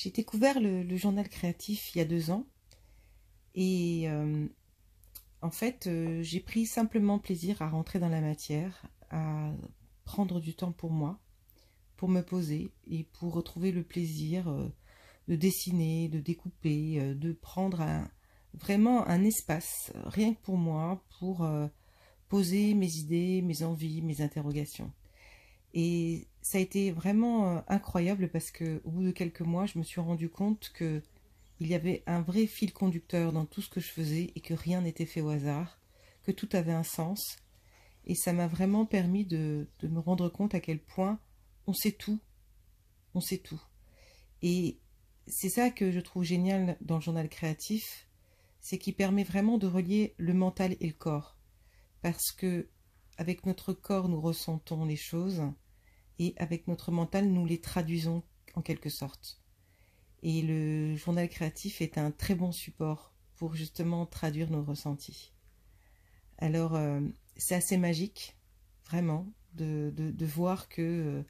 J'ai découvert le journal créatif il y a 2 ans et en fait, j'ai pris simplement plaisir à rentrer dans la matière, à prendre du temps pour moi, pour me poser et pour retrouver le plaisir de dessiner, de découper, de prendre vraiment un espace, rien que pour moi, pour poser mes idées, mes envies, mes interrogations. Et ça a été vraiment incroyable parce que au bout de quelques mois, je me suis rendu compte que il y avait un vrai fil conducteur dans tout ce que je faisais et que rien n'était fait au hasard, que tout avait un sens. Et ça m'a vraiment permis de me rendre compte à quel point on sait tout, on sait tout. Et c'est ça que je trouve génial dans le journal créatif, c'est qu'il permet vraiment de relier le mental et le corps. Parce que avec notre corps, nous ressentons les choses et avec notre mental, nous les traduisons en quelque sorte. Et le journal créatif est un très bon support pour justement traduire nos ressentis. Alors, c'est assez magique, vraiment, de voir que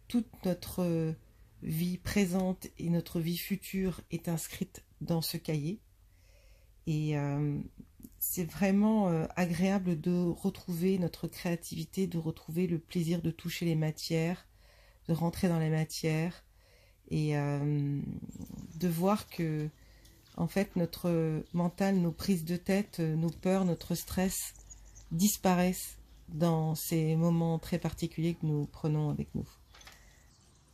toute notre vie présente et notre vie future est inscrite dans ce cahier. Et c'est vraiment agréable de retrouver notre créativité, de retrouver le plaisir de toucher les matières, de rentrer dans les matières et de voir que en fait notre mental, nos prises de tête, nos peurs, notre stress disparaissent dans ces moments très particuliers que nous prenons avec nous.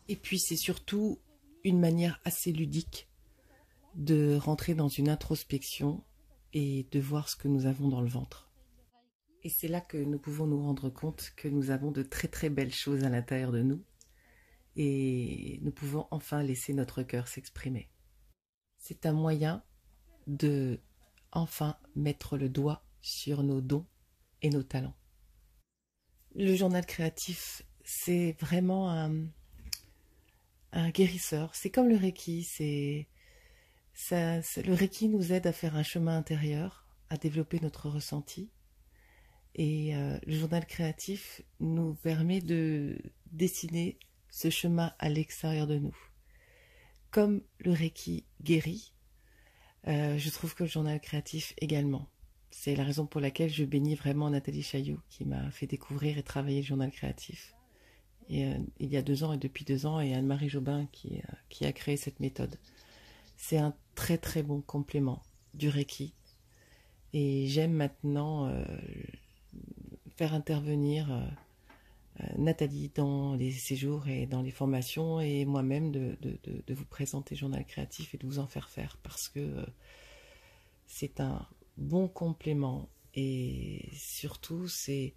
Et puis c'est surtout une manière assez ludique de rentrer dans une introspection et de voir ce que nous avons dans le ventre. Et c'est là que nous pouvons nous rendre compte que nous avons de très très belles choses à l'intérieur de nous et nous pouvons enfin laisser notre cœur s'exprimer. C'est un moyen de enfin mettre le doigt sur nos dons et nos talents. Le journal créatif, c'est vraiment un guérisseur. C'est comme le Reiki. Le Reiki nous aide à faire un chemin intérieur, à développer notre ressenti. Et le journal créatif nous permet de dessiner ce chemin à l'extérieur de nous. Comme le Reiki guérit, je trouve que le journal créatif également. C'est la raison pour laquelle je bénis vraiment Nathalie Chailloux qui m'a fait découvrir et travailler le journal créatif. Et, il y a 2 ans et depuis 2 ans, et Anne-Marie Jobin qui a créé cette méthode. C'est un très très bon complément du Reiki. Et j'aime maintenant faire intervenir Nathalie dans les séjours et dans les formations et moi-même de vous présenter le journal créatif et de vous en faire parce que c'est un bon complément et surtout c'est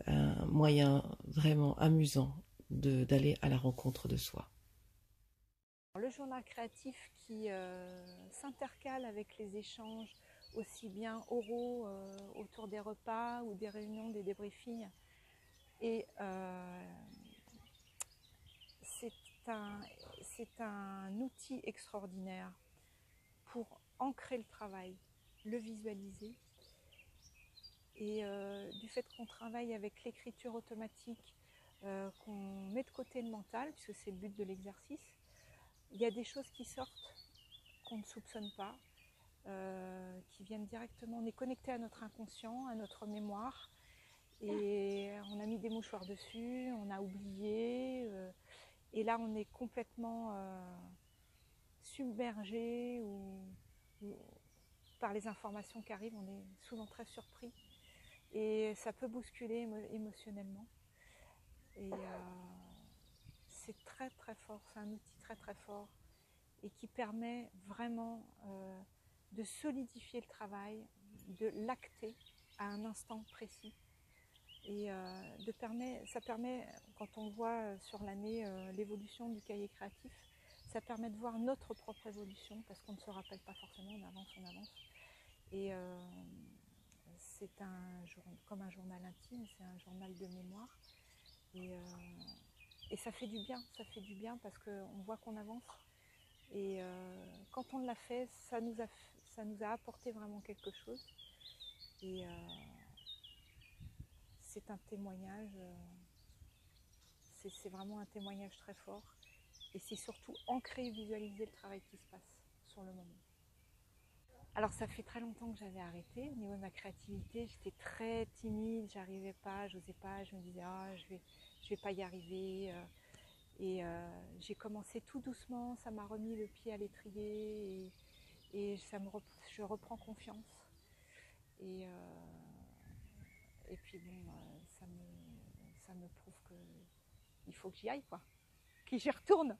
un moyen vraiment amusant d'aller à la rencontre de soi. Le journal créatif qui s'intercale avec les échanges aussi bien oraux autour des repas ou des réunions, des débriefings. Et c'est un outil extraordinaire pour ancrer le travail, le visualiser. Et du fait qu'on travaille avec l'écriture automatique, qu'on met de côté le mental, puisque c'est le but de l'exercice, il y a des choses qui sortent qu'on ne soupçonne pas, qui viennent directement. On est connecté à notre inconscient, à notre mémoire, et on a mis des mouchoirs dessus, on a oublié, et là on est complètement submergé ou par les informations qui arrivent, on est souvent très surpris. Et ça peut bousculer émotionnellement. Et c'est très très fort, c'est un outil très très fort et qui permet vraiment de solidifier le travail, de l'acter à un instant précis. Et ça permet, quand on voit sur l'année l'évolution du cahier créatif, ça permet de voir notre propre évolution parce qu'on ne se rappelle pas forcément, on avance. Et c'est comme un journal intime, c'est un journal de mémoire. Et ça fait du bien parce qu'on voit qu'on avance. Et quand on l'a fait, ça nous a apporté vraiment quelque chose. Et c'est un témoignage, c'est vraiment un témoignage très fort. Et c'est surtout ancrer et visualiser le travail qui se passe sur le moment. Alors ça fait très longtemps que j'avais arrêté. Au niveau de ma créativité, j'étais très timide, j'arrivais pas, j'osais pas, je me disais je vais pas y arriver. J'ai commencé tout doucement, ça m'a remis le pied à l'étrier et je reprends confiance. Et puis bon, ça me prouve qu'il faut que j'y aille, quoi, que j'y retourne.